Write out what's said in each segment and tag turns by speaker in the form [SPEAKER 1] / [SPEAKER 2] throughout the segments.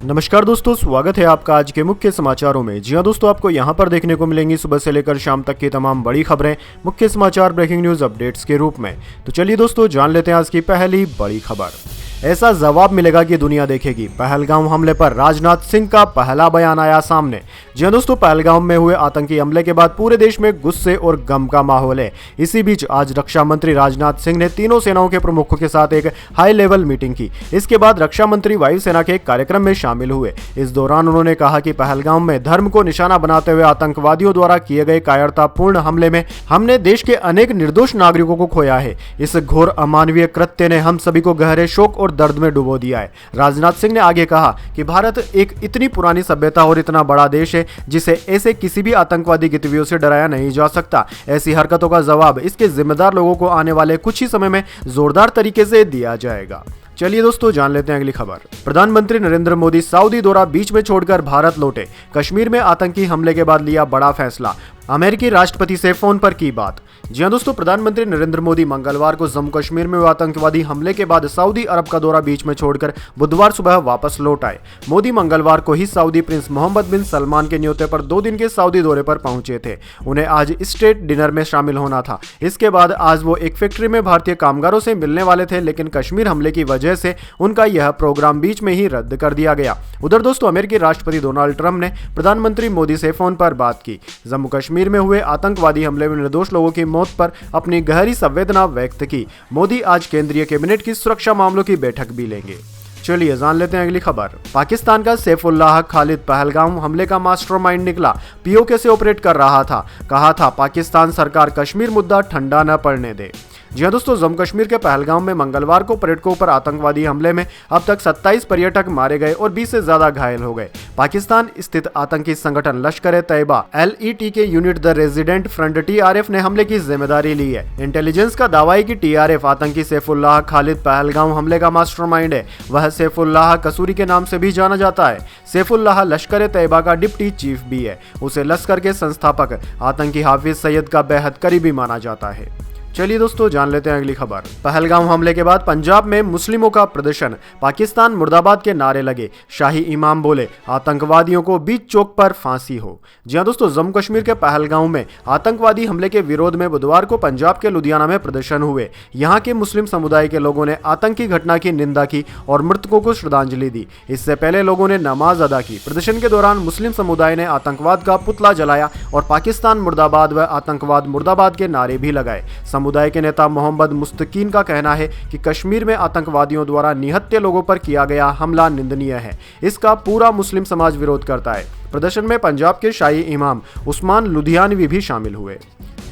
[SPEAKER 1] नमस्कार दोस्तों, स्वागत है आपका आज के मुख्य समाचारों में। जी हां दोस्तों, आपको यहां पर देखने को मिलेंगी सुबह से लेकर शाम तक की तमाम बड़ी खबरें मुख्य समाचार ब्रेकिंग न्यूज अपडेट्स के रूप में। तो चलिए दोस्तों, जान लेते हैं आज की पहली बड़ी खबर। ऐसा जवाब मिलेगा कि दुनिया देखेगी, पहलगाम हमले पर राजनाथ सिंह का पहला बयान आया सामने। जी हां दोस्तों, पहलगाम में हुए आतंकी हमले के बाद पूरे देश में गुस्से और गम का माहौल है। इसी बीच आज रक्षा मंत्री राजनाथ सिंह ने तीनों सेनाओं के प्रमुखों के साथ एक हाई लेवल मीटिंग की। इसके बाद रक्षा मंत्री वायुसेना के एक कार्यक्रम में शामिल हुए। इस दौरान उन्होंने कहा कि पहलगाम में धर्म को निशाना बनाते हुए आतंकवादियों द्वारा किए गए कायरतापूर्ण हमले में हमने देश के अनेक निर्दोष नागरिकों को खोया है। इस घोर अमानवीय कृत्य ने हम सभी को गहरे शोक और दर्द में डुबो दिया है। राजनाथ सिंह ने आगे कहा कि भारत एक इतनी पुरानी सभ्यता और इतना बड़ा देश है जिसे ऐसे किसी भी आतंकवादी गतिविधियों से डराया नहीं जा सकता। ऐसी हरकतों का जवाब इसके जिम्मेदार लोगों को आने वाले कुछ ही समय में जोरदार तरीके से दिया जाएगा। चलिए दोस्तों, जान लेते हैं अगली खबर। प्रधानमंत्री नरेंद्र मोदी सऊदी दौरा बीच में छोड़कर भारत लौटे। कश्मीर में आतंकी हमले के बाद लिया बड़ा फैसला, अमेरिकी राष्ट्रपति से फोन पर की बात। जी हां दोस्तों, प्रधानमंत्री नरेंद्र मोदी मंगलवार को जम्मू कश्मीर में हुए आतंकवादी हमले के बाद सऊदी अरब का दौरा बीच में छोड़कर बुधवार सुबह वापस लौट आए। मोदी मंगलवार को ही सऊदी प्रिंस मोहम्मद बिन सलमान के न्योते पर 2 दिन के सऊदी दौरे पर पहुंचे थे। उन्हें आज स्टेट डिनर में शामिल होना था। इसके बाद आज वो एक फैक्ट्री में भारतीय कामगारों से मिलने वाले थे, लेकिन कश्मीर हमले की वजह से उनका यह प्रोग्राम बीच में ही रद्द कर दिया गया। उधर दोस्तों, अमेरिकी राष्ट्रपति डोनाल्ड ट्रंप ने प्रधानमंत्री मोदी से फोन पर बात की। जम्मू कश्मीर में हुए आतंकवादी हमले में निर्दोष लोगों की मौत पर अपनी गहरी संवेदना व्यक्त की। मोदी आज केंद्रीय कैबिनेट की सुरक्षा मामलों की बैठक भी लेंगे। चलिए जान लेते हैं अगली खबर। पाकिस्तान का सैफुल्लाह खालिद पहलगाम हमले का मास्टरमाइंड निकला। पीओके से ऑपरेट कर रहा था। कहा था पाकिस्तान सरकार कश्मीर मुद्दा ठंडा न पड़ने दे। जी हां दोस्तों, जम्मू कश्मीर के पहलगाम में मंगलवार को पर्यटकों पर आतंकवादी हमले में अब तक 27 पर्यटक मारे गए और 20 से ज्यादा घायल हो गए। पाकिस्तान स्थित आतंकी संगठन लश्कर-ए-तैयबा LET के unit the resident front TRF ने हमले की जिम्मेदारी ली है। इंटेलिजेंस का दावा है कि TRF आतंकी सैफुल्लाह खालिद पहलगाम हमले का मास्टरमाइंड है। वह सैफुल्लाह कसूरी के नाम से भी जाना जाता है। सैफुल्लाह लश्कर-ए-तैयबा का डिप्टी चीफ भी है। उसे लश्कर के संस्थापक आतंकी हाफिज सईद का बेहद करीबी माना जाता है। चलिए दोस्तों, जान लेते हैं अगली खबर। पहलगाम हमले के बाद पंजाब में मुस्लिमों का प्रदर्शन, पाकिस्तान मुर्दाबाद के नारे लगे। शाही इमाम बोले आतंकवादियों को बीच चौक पर फांसी हो। जी हां दोस्तों, जम्मू कश्मीर के पहलगाम में आतंकवादी हमले के विरोध में बुधवार को पंजाब के लुधियाना में प्रदर्शन हुए। यहां के मुस्लिम समुदाय के लोगों ने आतंकी घटना की निंदा की और मृतकों को श्रद्धांजलि दी। इससे पहले लोगों ने नमाज अदा की। प्रदर्शन के दौरान मुस्लिम समुदाय ने आतंकवाद का पुतला जलाया और पाकिस्तान मुर्दाबाद व आतंकवाद मुर्दाबाद के नारे भी लगाए। समुदाय के नेता मोहम्मद मुस्तकीन का कहना है कि कश्मीर में आतंकवादियों द्वारा निहत्थे लोगों पर किया गया हमला निंदनीय है। इसका पूरा मुस्लिम समाज विरोध करता है। प्रदर्शन में पंजाब के शाही इमाम उस्मान लुधियानवी भी शामिल हुए।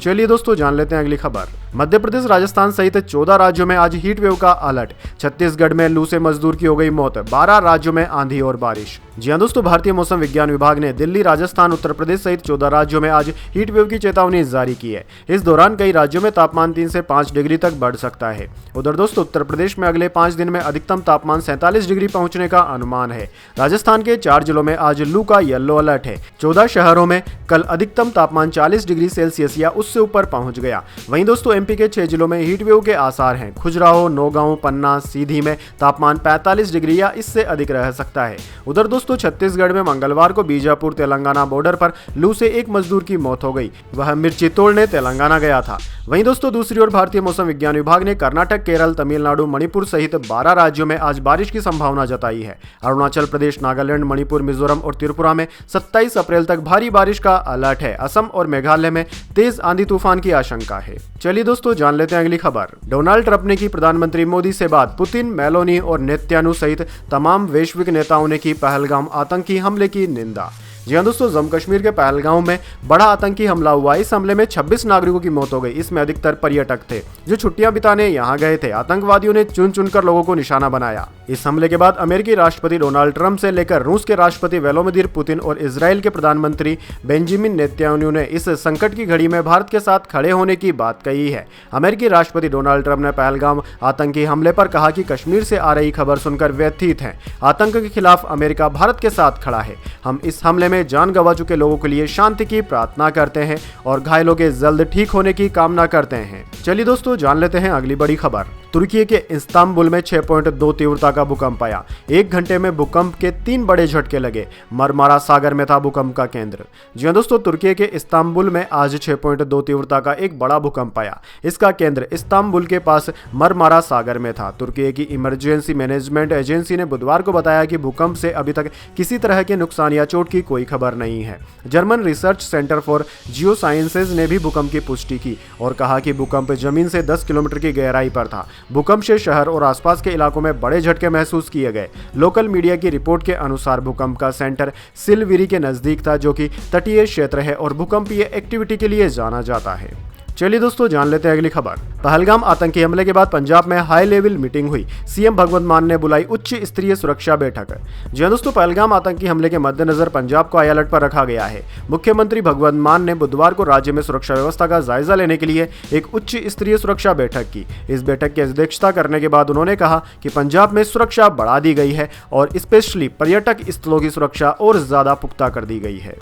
[SPEAKER 1] चलिए दोस्तों, जान लेते हैं अगली खबर। मध्य प्रदेश, राजस्थान सहित 14 राज्यों में आज हीट वेव का अलर्ट। छत्तीसगढ़ में लू से मजदूर की हो गई मौत। 12 राज्यों में आंधी और बारिश। जी हां दोस्तों, भारतीय मौसम विज्ञान विभाग ने दिल्ली, राजस्थान, उत्तर प्रदेश सहित 14 राज्यों में आज हीट वेव की चेतावनी जारी की है। इस दौरान कई राज्यों में तापमान 3 से 5 डिग्री तक बढ़ सकता है। उधर दोस्तों, उत्तर प्रदेश में अगले 5 दिन में अधिकतम तापमान 47 डिग्री पहुंचने का अनुमान है। राजस्थान के 4 जिलों में आज लू का येलो अलर्ट है। 14 शहरों में कल अधिकतम तापमान 40 डिग्री सेल्सियस या उससे ऊपर पहुंच गया। वहीं दोस्तों, MP के 6 जिलों में हीट वेव के आसार हैं। खुजराहो, नौगांव, पन्ना, सीधी में तापमान 45 डिग्री या इससे अधिक रह सकता है। उधर दोस्तों, छत्तीसगढ़ में मंगलवार को बीजापुर तेलंगाना बॉर्डर पर लू से एक मजदूर की मौत हो गई। वह मिर्ची तोड़ने तेलंगाना गया था। वहीं दोस्तों, दूसरी ओर भारतीय मौसम विज्ञान विभाग ने कर्नाटक, केरल, तमिलनाडु, मणिपुर सहित 12 राज्यों में आज बारिश की संभावना जताई है। अरुणाचल प्रदेश, नागालैंड, मणिपुर, मिजोरम और त्रिपुरा में 27 अप्रैल तक भारी बारिश का अलर्ट है। असम और मेघालय में तेज आंधी तूफान की आशंका है। चलिए दोस्तों, जान लेते हैं अगली खबर। डोनाल्ड ट्रंप ने की प्रधानमंत्री मोदी से बात। पुतिन, मेलोनी और नेतन्याहू सहित तमाम वैश्विक नेताओं ने की पहलगाम आतंकी हमले की निंदा। जी हां दोस्तों, जम्मू कश्मीर के पहलगाम में बड़ा आतंकी हमला हुआ। इस हमले में 26 नागरिकों की मौत हो गई। इसमें अधिकतर पर्यटक थे जो छुट्टियां बिताने यहां गए थे। आतंकवादियों ने चुन चुनकर लोगों को निशाना बनाया। इस हमले के बाद अमेरिकी राष्ट्रपति डोनाल्ड ट्रंप से लेकर रूस के राष्ट्रपति व्लादिमीर पुतिन और इजराइल के प्रधानमंत्री बेंजामिन नेतन्याहू ने इस संकट की घड़ी में भारत के साथ खड़े होने की बात कही है। अमेरिकी राष्ट्रपति डोनाल्ड ट्रंप ने पहलगाम आतंकी हमले पर कहा कि कश्मीर से आ रही खबर सुनकर व्यथित हैं। आतंक के खिलाफ अमेरिका भारत के साथ खड़ा है। हम इस हमले में में जान गंवा चुके लोगों के लिए शांति की प्रार्थना करते हैं और घायलों के जल्द ठीक होने की कामना करते हैं। चलिए दोस्तों, जान लेते हैं अगली बड़ी खबर। तुर्की के इस्तांबुल में 6.2 तीव्रता का भूकंप आया। 1 घंटे में भूकंप के 3 बड़े झटके लगे। मरमारा सागर में था भूकंप का केंद्र। जी हां दोस्तों, तुर्की के इस्तांबुल में आज 6.2 तीव्रता का एक बड़ा भूकंप आया। इसका केंद्र इस्तांबुल के पास मरमारा सागर में था। तुर्की की इमरजेंसी मैनेजमेंट एजेंसी ने बुधवार को बताया कि भूकंप से अभी तक किसी तरह के नुकसान या चोट की कोई खबर नहीं है। German research centre for Jio sciences ने भी भूकंप की पुष्टि की और कहा कि भूकंप जमीन से 10 किलोमीटर की गहराई पर था। भूकंप से शहर और आसपास के इलाकों में बड़े झटके महसूस किए गए। लोकल मीडिया की रिपोर्ट के अनुसार भूकंप का सेंटर सिलविरी के नजदीक था, जो कि तटीय क्षेत्र है और भूकंपीय एक्टिविटी के लिए जाना जाता है। चलिए दोस्तों, जान लेते हैं अगली खबर। पहलगाम आतंकी हमले के बाद पंजाब में हाई लेवल मीटिंग हुई। सीएम भगवंत मान ने बुलाई उच्च स्तरीय सुरक्षा बैठक। जी हां दोस्तों, पहलगाम आतंकी हमले के मद्देनजर पंजाब को हाई अलर्ट पर रखा गया है। मुख्यमंत्री भगवंत मान ने बुधवार को राज्य में सुरक्षा व्यवस्था का जायजा लेने के लिए एक उच्च स्तरीय सुरक्षा बैठक की। इस बैठक की अध्यक्षता करने के बाद उन्होंने कहा कि पंजाब में सुरक्षा बढ़ा दी गई है और स्पेशली पर्यटक स्थलों की सुरक्षा और ज्यादा पुख्ता कर दी गई है।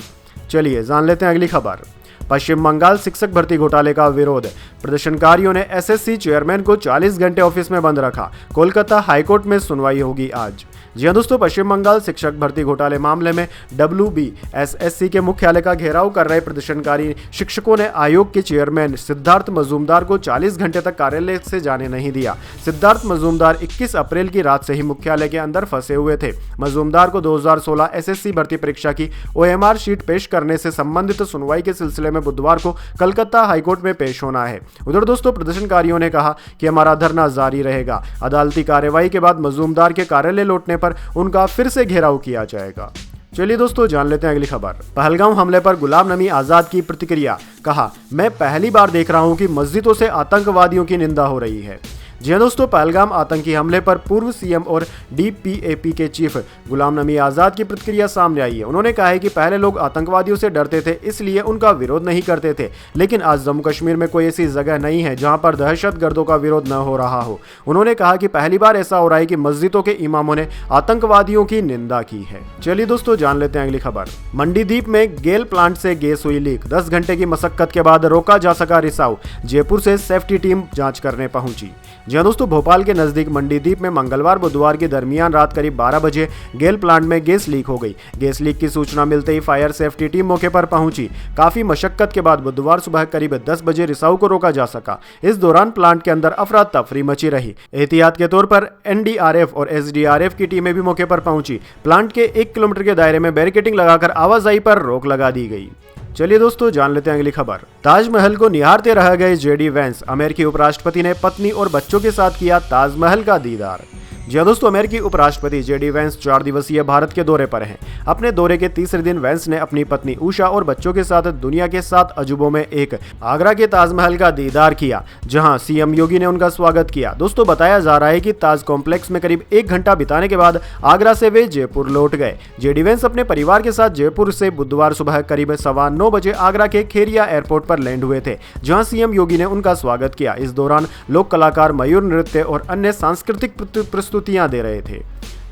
[SPEAKER 1] चलिए जान लेते हैं अगली खबर। पश्चिम बंगाल शिक्षक भर्ती घोटाले का विरोध। प्रदर्शनकारियों ने एसएससी चेयरमैन को 40 घंटे ऑफिस में बंद रखा। कोलकाता हाईकोर्ट में सुनवाई होगी आज। जी हां दोस्तों, पश्चिम बंगाल शिक्षक भर्ती घोटाले मामले में WBSSC के मुख्यालय का घेराव कर रहे प्रदर्शनकारी शिक्षकों ने आयोग के चेयरमैन सिद्धार्थ मजूमदार को 40 घंटे तक कार्यालय से जाने नहीं दिया। सिद्धार्थ मजूमदार 21 अप्रैल की रात से ही मुख्यालय के अंदर फंसे हुए थे। मजूमदार को 2016 एसएससी भर्ती परीक्षा की OMR शीट पेश करने से संबंधित सुनवाई के सिलसिले में बुधवार को कलकत्ता हाईकोर्ट में पेश होना है। उधर दोस्तों, प्रदर्शनकारियों ने कहा कि हमारा धरना जारी रहेगा। अदालती कार्यवाही के बाद मजूमदार के कार्यालय लौटने पर उनका फिर से घेराव किया जाएगा। चलिए दोस्तों, जान लेते हैं अगली खबर। पहलगाम हमले पर गुलाम नबी आजाद की प्रतिक्रिया। कहा, मैं पहली बार देख रहा हूं कि मस्जिदों से आतंकवादियों की निंदा हो रही है। जी हां दोस्तों, पहलगाम आतंकी हमले पर पूर्व सीएम और DPAP के चीफ गुलाम नबी आजाद की प्रतिक्रिया सामने आई है। उन्होंने कहा है कि पहले लोग आतंकवादियों से डरते थे, इसलिए उनका विरोध नहीं करते थे, लेकिन आज जम्मू कश्मीर में कोई ऐसी जगह नहीं है जहां पर दहशतगर्दों का विरोध न हो रहा हो। उन्होंने कहा कि पहली बार ऐसा हो रहा है कि मस्जिदों के इमामों ने आतंकवादियों की निंदा की है। चलिए दोस्तों, जान लेते हैं अगली खबर। मंडीदीप में गेल प्लांट से गैस हुई लीक। 10 घंटे की मशक्कत के बाद रोका जा सका रिसाव। जयपुर से सेफ्टी टीम जांच करने पहुंची। जी हां दोस्तों, भोपाल के नजदीक मंडीदीप में मंगलवार बुधवार की दरमियान रात करीब 12 बजे गेल प्लांट में गैस लीक हो गई। गैस लीक की सूचना मिलते ही फायर सेफ्टी टीम मौके पर पहुंची। काफी मशक्कत के बाद बुधवार सुबह करीब 10 बजे रिसाव को रोका जा सका। इस दौरान प्लांट के अंदर अफरा तफरी मची रही। एहतियात के तौर पर NDRF और SDRF की टीमें भी मौके पर पहुंची। प्लांट के 1 किलोमीटर के दायरे में बैरिकेडिंग लगाकर आवाजाही पर रोक लगा दी गई। चलिए दोस्तों, जान लेते हैं अगली खबर। ताजमहल को निहारते रह गए JD वैंस। अमेरिकी उपराष्ट्रपति ने पत्नी और बच्चों के साथ किया ताजमहल का दीदार। जी हां दोस्तों, अमेरिकी उपराष्ट्रपति JD वैंस 4 दिवसीय भारत के दौरे पर हैं। अपने दौरे के तीसरे दिन वैंस ने अपनी पत्नी उषा और बच्चों के साथ दुनिया के 7 अजूबों में एक आगरा के ताजमहल का दीदार किया, जहां CM योगी ने उनका स्वागत किया। दोस्तों, बताया जा रहा है कि ताज कॉम्प्लेक्स में करीब 1 घंटा बिताने के बाद आगरा से वे जयपुर लौट गए। JD वैंस अपने परिवार के साथ जयपुर से बुधवार सुबह करीब 9:15 बजे आगरा के खेरिया एयरपोर्ट पर लैंड हुए थे, जहां CM योगी ने उनका स्वागत किया। इस दौरान लोक कलाकार मयूर नृत्य और अन्य सांस्कृतिक प्रस्तुतियां दे रहे थे।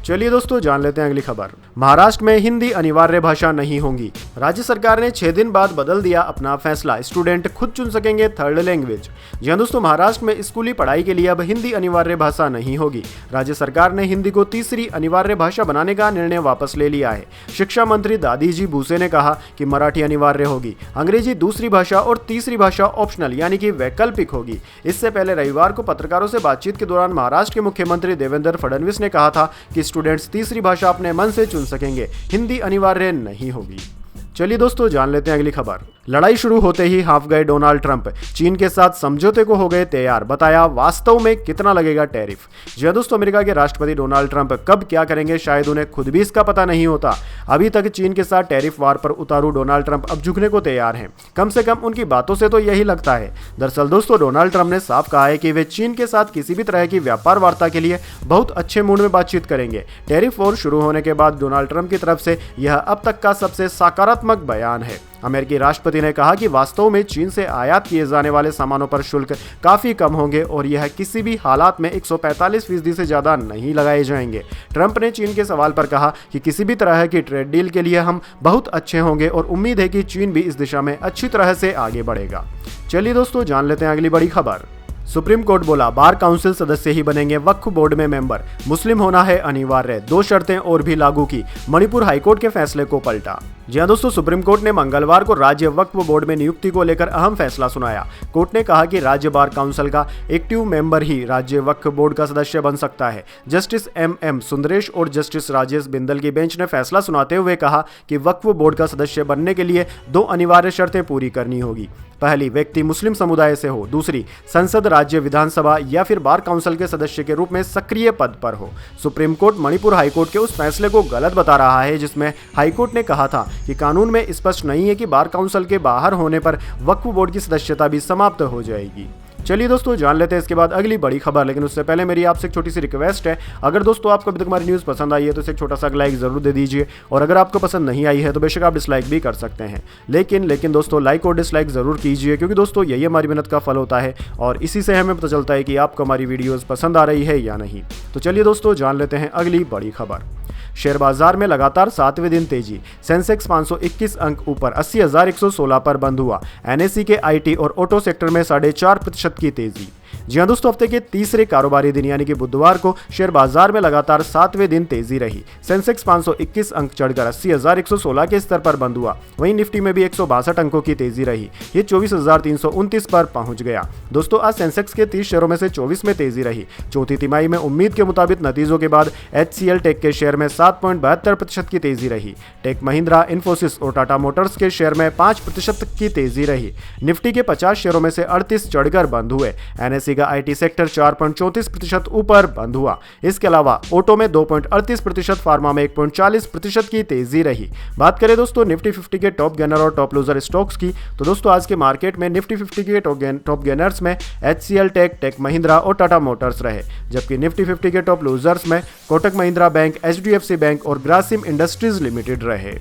[SPEAKER 1] चलिए दोस्तों, जान लेते हैं अगली खबर। महाराष्ट्र में हिंदी अनिवार्य भाषा नहीं होगी। राज्य सरकार ने 6 दिन बाद बदल दिया अपना फैसला। स्टूडेंट खुद चुन सकेंगे 3rd लैंग्वेज। जी हां दोस्तों, महाराष्ट्र में स्कूली पढ़ाई के लिए अब हिंदी अनिवार्य भाषा नहीं होगी। राज्य सरकार ने हिंदी को तीसरी अनिवार्य भाषा बनाने का निर्णय वापस ले लिया है। शिक्षा मंत्री दादीजी भूसे ने कहा कि मराठी अनिवार्य होगी, अंग्रेजी दूसरी भाषा और तीसरी भाषा ऑप्शनल यानी कि वैकल्पिक होगी। इससे पहले रविवार को पत्रकारों से बातचीत के दौरान महाराष्ट्र के मुख्यमंत्री देवेंद्र फडणवीस ने कहा था कि स्टूडेंट्स तीसरी भाषा अपने मन से चुन सकेंगे, हिंदी अनिवार्य नहीं होगी। चलिए दोस्तों, जान लेते हैं अगली खबर। लड़ाई शुरू होते ही हाफ गए डोनाल्ड ट्रंप। चीन के साथ समझौते को हो गए तैयार। बताया वास्तव में कितना लगेगा टैरिफ। जी हां दोस्तों, अमेरिका के राष्ट्रपति डोनाल्ड ट्रंप कब क्या करेंगे शायद उन्हें खुद भी इसका पता नहीं होता। अभी तक चीन के साथ टैरिफ वार पर उतारू डोनाल्ड ट्रंप अब झुकने को तैयार हैं। कम से कम उनकी बातों से तो यही लगता है। दरअसल दोस्तों, डोनाल्ड ट्रंप ने साफ कहा है कि वे चीन के साथ किसी भी तरह की व्यापार वार्ता के लिए बहुत अच्छे मूड में बातचीत करेंगे। टैरिफ वॉर शुरू होने के बाद डोनाल्ड ट्रंप की तरफ से यह अब तक का सबसे सकारात्मक बयान है। अमेरिकी राष्ट्रपति ने कहा कि वास्तव में चीन से आयात किए जाने वाले सामानों पर शुल्क काफी कम होंगे और यह किसी भी हालात में 145% से ज्यादा नहीं लगाए जाएंगे। ट्रंप ने चीन के सवाल पर कहा कि किसी भी तरह की ट्रेड डील के लिए हम बहुत अच्छे होंगे और उम्मीद है कि चीन भी इस दिशा में अच्छी तरह से आगे बढ़ेगा। चलिए दोस्तों, जान लेते हैं अगली बड़ी खबर। सुप्रीम कोर्ट बोला बार काउंसिल सदस्य ही बनेंगे वक्फ बोर्ड में मेंबर, मुस्लिम होना है अनिवार्य, 2 शर्तें और भी लागू की। मणिपुर हाईकोर्ट के फैसले को पलटा। जी हां दोस्तों, सुप्रीम कोर्ट ने मंगलवार को राज्य वक्फ बोर्ड में नियुक्ति को लेकर अहम फैसला सुनाया। कोर्ट ने कहा कि राज्य बार काउंसिल का एक्टिव मेंबर ही राज्य वक्फ बोर्ड का सदस्य बन सकता है। जस्टिस एम सुंदरेश और जस्टिस राजेश बिंदल की बेंच ने फैसला सुनाते हुए कहा कि वक्फ बोर्ड का सदस्य बनने के लिए 2 अनिवार्य शर्तें पूरी करनी होगी। पहली, व्यक्ति मुस्लिम समुदाय से हो। दूसरी, संसद, राज्य विधानसभा या फिर बार काउंसिल के सदस्य के रूप में सक्रिय पद पर हो। सुप्रीम कोर्ट मणिपुर हाईकोर्ट के उस फैसले को गलत बता रहा है जिसमें हाईकोर्ट ने कहा था कि कानून में स्पष्ट नहीं है कि बार काउंसिल के बाहर होने पर वक्फ बोर्ड की सदस्यता भी समाप्त हो जाएगी। चलिए दोस्तों, जान लेते हैं इसके बाद अगली बड़ी खबर। लेकिन उससे पहले मेरी आपसे एक छोटी सी रिक्वेस्ट है, अगर दोस्तों आपको अभी तक हमारी न्यूज़ पसंद आई है तो इसे एक छोटा सा लाइक जरूर दे दीजिए, और अगर आपको पसंद नहीं आई है तो बेशक आप डिसलाइक भी कर सकते हैं। लेकिन दोस्तों, लाइक और डिसलाइक जरूर कीजिए, क्योंकि दोस्तों यही हमारी मेहनत का फल होता है और इसी से हमें पता चलता है कि आपको हमारी वीडियोज़ पसंद आ रही है या नहीं। तो चलिए दोस्तों, जान लेते हैं अगली बड़ी खबर। शेयर बाजार में लगातार 7वें दिन तेजी। सेंसेक्स 521 अंक ऊपर 80,116 पर बंद हुआ। एनएसई के आईटी और ऑटो सेक्टर में 4.5% की तेजी। जी हां दोस्तों, हफ्ते के तीसरे कारोबारी दिन यानी कि बुधवार को शेयर बाजार में लगातार 7वें दिन तेजी रही। सेंसेक्स 521 अंक चढ़कर 80,116 के स्तर पर बंद हुआ। वहीं निफ्टी में भी 162 अंकों की तेजी रही। ये 24,329 पर पहुंच गया। दोस्तों, आज सेंसेक्स के 30 शेयरों में से 24 में तेजी रही। चौथी तिमाही में उम्मीद के मुताबिक नतीजों के बाद HCL टेक के शेयर में 7.72% की तेजी रही। टेक महिंद्रा, इन्फोसिस और टाटा मोटर्स के शेयर में 5% की तेजी रही। निफ्टी के 50 शेयरों में से 38 चढ़कर बंद हुए। एनएसई का आईटी सेक्टर 4.34% ऊपर बंद हुआ। इसके अलावा ऑटो में 2.38%, फार्मा में 1.40% की तेजी रही। बात करें दोस्तों निफ्टी 50 के टॉप गेनर और टॉप लूजर स्टॉक्स की, तो दोस्तों आज के मार्केट में निफ्टी 50 के टॉप गेनर्स में HCL टेक, टेक महिंद्रा और टाटा मोटर्स रहे, जबकि निफ्टी 50 के टॉप लूजर्स में Kotak Mahindra bank, HDFC bank और ग्रासिम इंडस्ट्रीज लिमिटेड रहे।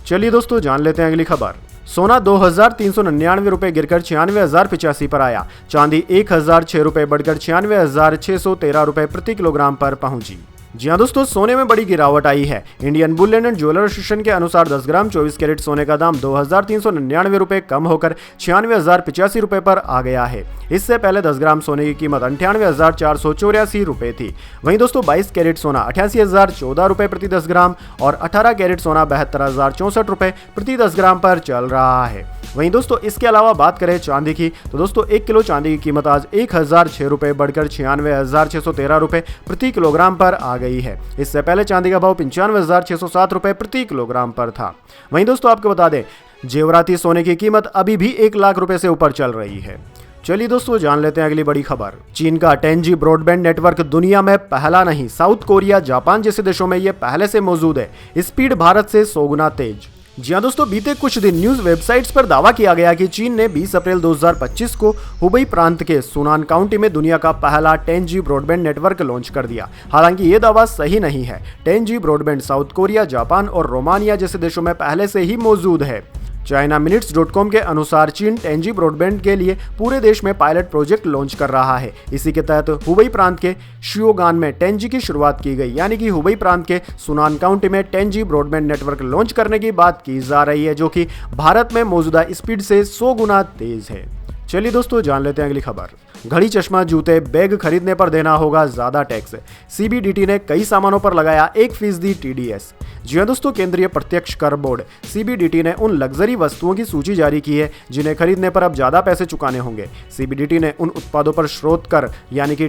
[SPEAKER 1] चलिए दोस्तों, जान लेते हैं अगली खबर। सोना 2,399 रुपए गिरकर 96,085 पर आया। चांदी 1,006 रुपए बढ़कर 96,613 रुपए प्रति किलोग्राम पर पहुंची। जी हां दोस्तों, सोने में बड़ी गिरावट आई है। Indian Boolean and jeweller association के अनुसार 10 ग्राम 24 कैरेट सोने का दाम 2,399 रुपए कम होकर 96,085 रुपए पर आ गया है। इससे पहले 10 ग्राम सोने की कीमत 98,484 रुपए थी। वहीं दोस्तों 22 कैरेट सोना 88,014 रुपए प्रति 10 ग्राम और 18 कैरेट सोना 72,064 रुपए प्रति 10 ग्राम पर चल रहा है। वहीं दोस्तों इसके अलावा बात करें चांदी की, तो दोस्तों 1 किलो चांदी की कीमत आज 1,006 रुपए बढ़कर 96,613 रुपए प्रति किलोग्राम पर आ गई है। इससे पहले चांदी का भाव 95,607 रुपए प्रति किलोग्राम पर था। वहीं दोस्तों आपको बता दें, जेवराती सोने की कीमत अभी भी 1 लाख रुपए से ऊपर चल रही है। चलिए दोस्तों, जान लेते हैं अगली बड़ी खबर। चीन का 10G ब्रॉडबैंड नेटवर्क दुनिया में पहला नहीं, साउथ कोरिया, जापान जैसे देशों में यह पहले से मौजूद है। स्पीड भारत से 100 गुना तेज। जी हां दोस्तों, बीते कुछ दिन न्यूज वेबसाइट्स पर दावा किया गया कि चीन ने 20 अप्रैल 2025 को हुबई प्रांत के सुनान काउंटी में दुनिया का पहला 10G ब्रॉडबैंड नेटवर्क लॉन्च कर दिया। हालांकि ये दावा सही नहीं है। 10G broadband south Korea, Japan और रोमानिया जैसे देशों में पहले से ही मौजूद है। ChinaMinutes.com के अनुसार चीन 10G ब्रॉडबैंड के लिए पूरे देश में पायलट प्रोजेक्ट लॉन्च कर रहा है। इसी के तहत हुबई प्रांत के शियोगान में 10G की शुरुआत की गई, यानी कि हुबई प्रांत के सुनान काउंटी में 10G ब्रॉडबैंड नेटवर्क लॉन्च करने की बात की जा रही है, जो कि भारत में मौजूदा स्पीड से 100 गुना तेज है। चलिए दोस्तों, जान लेते हैं अगली खबर। घड़ी, चश्मा, जूते, बैग खरीदने पर देना होगा ज्यादा टैक्स। CBDT ने कई सामानों पर लगाया 1% TDS। जी हां दोस्तों, केंद्रीय प्रत्यक्ष कर बोर्ड CBDT ने उन लग्जरी वस्तुओं की सूची जारी की है जिन्हें खरीदने पर अब ज्यादा पैसे चुकाने होंगे। CBDT ने उन उत्पादों पर स्रोत कर यानी कि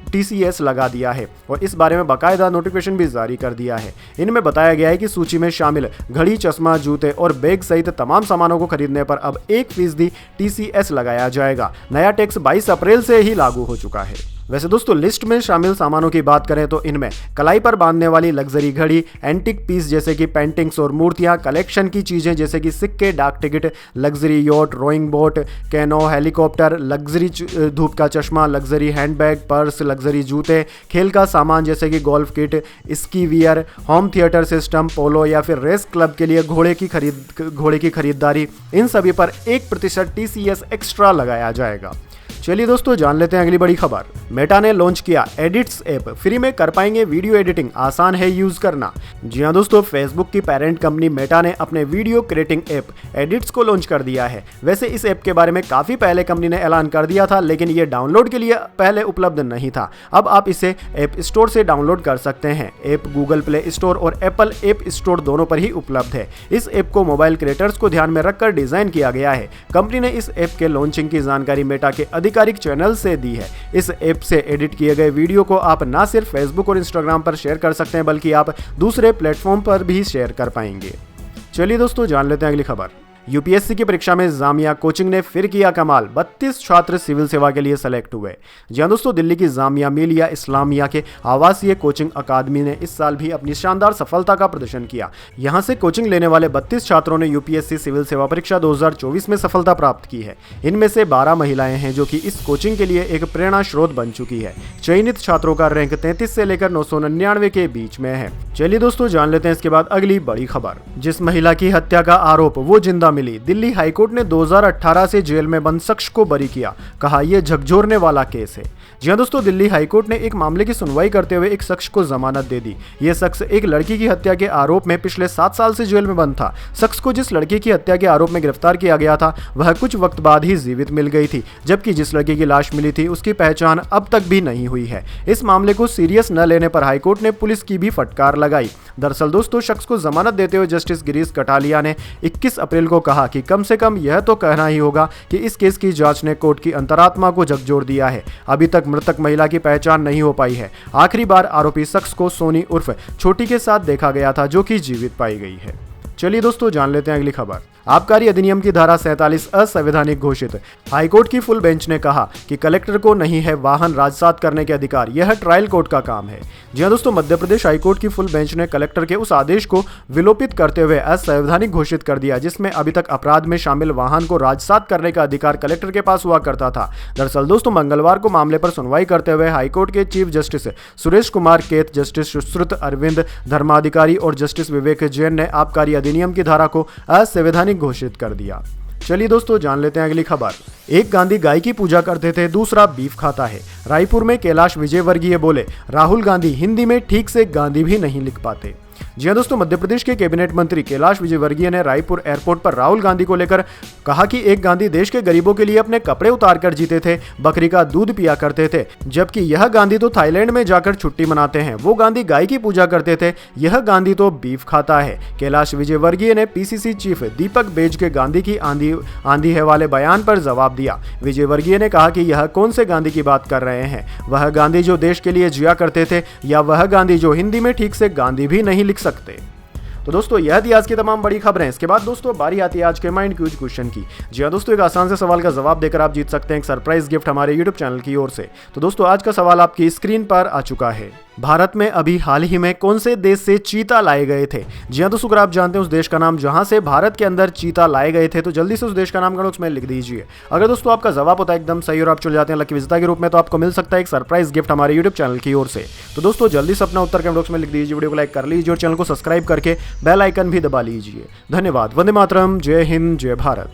[SPEAKER 1] TCS लगा दिया है और इस बारे में बाकायदा नोटिफिकेशन भी जारी कर दिया है। इनमें बताया गया है कि सूची में शामिल घड़ी, चश्मा, जूते और बैग सहित तमाम सामानों को खरीदने पर अब 1% TCS लगाया जाएगा। नया टैक्स 22 अप्रैल से ही लागू हो चुका है। वैसे दोस्तों लिस्ट में शामिल सामानों की बात करें तो इनमें कलाई पर बांधने वाली लग्जरी घड़ी, एंटिक पीस जैसे कि पेंटिंग्स और मूर्तियां, कलेक्शन की चीजें जैसे कि सिक्के, डाक टिकट, luxury yacht, rowing boat, canoe, helicopter, luxury धूप का चश्मा, लग्जरी हैंडबैग, पर्स, लग्जरी जूते, खेल का सामान जैसे कि golf kit, ski wear, home theatre system, polo या फिर रेस क्लब के लिए घोड़े की खरीदारी, इन सभी पर 1% TCS एक्स्ट्रा लगाया जाएगा। चलिए दोस्तों जान लेते हैं अगली बड़ी खबर। मेटा ने लॉन्च किया एडिट्स ऐप, फ्री में कर पाएंगे वीडियो एडिटिंग, आसान है यूज करना। जी हां दोस्तों, फेसबुक की पेरेंट कंपनी मेटा ने अपने वीडियो क्रिएटिंग ऐप एडिट्स को लॉन्च कर दिया है। वैसे इस ऐप के बारे में काफी पहले कंपनी ने ऐलान कर दिया था, लेकिन ये डाउनलोड के लिए पहले उपलब्ध नहीं था। अब आप इसे ऐप स्टोर से डाउनलोड कर सकते हैं। ऐप गूगल प्ले स्टोर और एप्पल ऐप स्टोर दोनों पर ही उपलब्ध है। इस ऐप को मोबाइल क्रिएटर्स को ध्यान में रखकर डिजाइन किया गया है। कंपनी ने इस ऐप के लॉन्चिंग की जानकारी मेटा के आधिकारिक चैनल से दी है। इस ऐप से एडिट किए गए वीडियो को आप ना सिर्फ फेसबुक और इंस्टाग्राम पर शेयर कर सकते हैं, बल्कि आप दूसरे प्लेटफॉर्म पर भी शेयर कर पाएंगे। चलिए दोस्तों जान लेते हैं अगली खबर। यूपीएससी की परीक्षा में जामिया कोचिंग ने फिर किया कमाल, 32 छात्र सिविल सेवा के लिए सेलेक्ट हुए। जी हां दोस्तों, दिल्ली की जामिया मिलिया इस्लामिया के आवासीय कोचिंग अकादमी ने इस साल भी अपनी शानदार सफलता का प्रदर्शन किया। यहां से कोचिंग लेने वाले 32 छात्रों ने यूपीएससी सिविल सेवा परीक्षा 2024 में सफलता प्राप्त की है। इनमें से 12 महिलाएं हैं, जो कि इस कोचिंग के लिए एक प्रेरणा स्रोत बन चुकी है। चयनित छात्रों का रैंक 33 से लेकर 999 के बीच में है। चलिए दोस्तों जान लेते हैं इसके बाद अगली बड़ी खबर। जिस महिला की हत्या का आरोप वो जिंदा मिली, दिल्ली हाईकोर्ट ने 2018 से जेल में बंद शख्स को बरी किया, कहा यह झकझोरने वाला केस है। जी हां दोस्तों, दिल्ली हाईकोर्ट ने एक मामले की सुनवाई करते हुए एक शख्स को जमानत दे दी। यह शख्स एक लड़की की हत्या के आरोप में पिछले 7 साल से जेल में बंद था। शख्स को जिस लड़की की हत्या के आरोप में गिरफ्तार किया गया था, वह कुछ वक्त बाद ही जीवित मिल गई थी, जबकि जिस लड़की की लाश मिली थी उसकी पहचान अब तक भी नहीं हुई है। इस मामले को सीरियस न लेने पर हाईकोर्ट ने पुलिस की भी फटकार लगाई। दरअसल दोस्तों, शख्स को जमानत देते हुए जस्टिस गिरीश कटालिया ने 21 अप्रैल को कहा कि कम से कम यह तो कहना ही होगा कि इस केस की जांच ने कोर्ट की अंतरात्मा को झकझोर दिया है। अभी तक मृतक महिला की पहचान नहीं हो पाई है। आखिरी बार आरोपी शख्स को सोनी उर्फ छोटी के साथ देखा गया था, जो कि जीवित पाई गई है। चलिए दोस्तों जान लेते हैं अगली खबर। आबकारी अधिनियम की धारा 47 असंवैधानिक घोषित। हाईकोर्ट की फुल बेंच ने कहा कि कलेक्टर को नहीं है वाहन राजसात करने के अधिकार, यह ट्रायल कोर्ट का काम है। जी हां दोस्तों, मध्य प्रदेश हाईकोर्ट की फुल बेंच ने कलेक्टर के उस आदेश को विलोपित करते हुए असंवैधानिक घोषित कर दिया, जिसमें अभी तक अपराध में शामिल वाहन को राजसात करने का अधिकार कलेक्टर के पास हुआ करता था। दरअसल दोस्तों, मंगलवार को मामले पर सुनवाई करते हुए हाईकोर्ट के चीफ जस्टिस सुरेश कुमार कैत, जस्टिस सुश्रुत अरविंद धर्माधिकारी और जस्टिस विवेक जैन ने आबकारी अधिनियम की धारा को असंवैधानिक घोषित कर दिया। चलिए दोस्तों जान लेते हैं अगली खबर। एक गांधी गाय की पूजा करते थे, दूसरा बीफ खाता है। रायपुर में कैलाश विजयवर्गीय बोले, राहुल गांधी हिंदी में ठीक से गांधी भी नहीं लिख पाते। जी हां दोस्तों, मध्य प्रदेश के कैबिनेट मंत्री कैलाश विजयवर्गीय ने रायपुर एयरपोर्ट पर राहुल गांधी को लेकर कहा कि एक गांधी देश के गरीबों के लिए अपने कपड़े उतार कर जीते थे, बकरी का दूध पिया करते थे, जबकि यह गांधी तो थाईलैंड में जाकर छुट्टी मनाते हैं। वो गांधी गाय की पूजा करते थे, यह गांधी तो बीफ खाता है। कैलाश विजयवर्गीय ने पीसीसी चीफ दीपक बेज के गांधी की आंधी है वाले बयान पर जवाब दिया। विजयवर्गीय ने कहा कि यह कौन से गांधी की बात कर रहे हैं, वह गांधी जो देश के लिए जिया करते थे, या वह गांधी जो हिंदी में ठीक से गांधी भी नहीं लिख सकते। तो दोस्तों यह थी आज की तमाम बड़ी खबरें। इसके बाद दोस्तों बारी आती है आज के माइंड क्यूज क्वेश्चन की। जी हां दोस्तों, एक आसान से सवाल का जवाब देकर आप जीत सकते हैं एक सरप्राइज गिफ्ट हमारे यूट्यूब चैनल की ओर से। तो दोस्तों आज का सवाल आपकी स्क्रीन पर आ चुका है। भारत में अभी हाल ही में कौन से देश से चीता लाए गए थे? जी हां दोस्तों, अगर आप जानते हैं उस देश का नाम जहां से भारत के अंदर चीता लाए गए थे, तो जल्दी से उस देश का नाम कमेंट्स में लिख दीजिए। अगर दोस्तों आपका जवाब होता है एकदम सही और आप चले जाते हैं लकी विजेता के रूप में, तो आपको मिल सकता है एक सरप्राइज गिफ्ट हमारे यूट्यूब चैनल की ओर से। तो दोस्तों जल्दी से अपना उत्तर कमेंट बॉक्स में लिख दीजिए, वीडियो को लाइक कर लीजिए और चैनल को सब्सक्राइब करके बेल आइकन भी दबा लीजिए। धन्यवाद। वंदे मातरम। जय हिंद, जय भारत।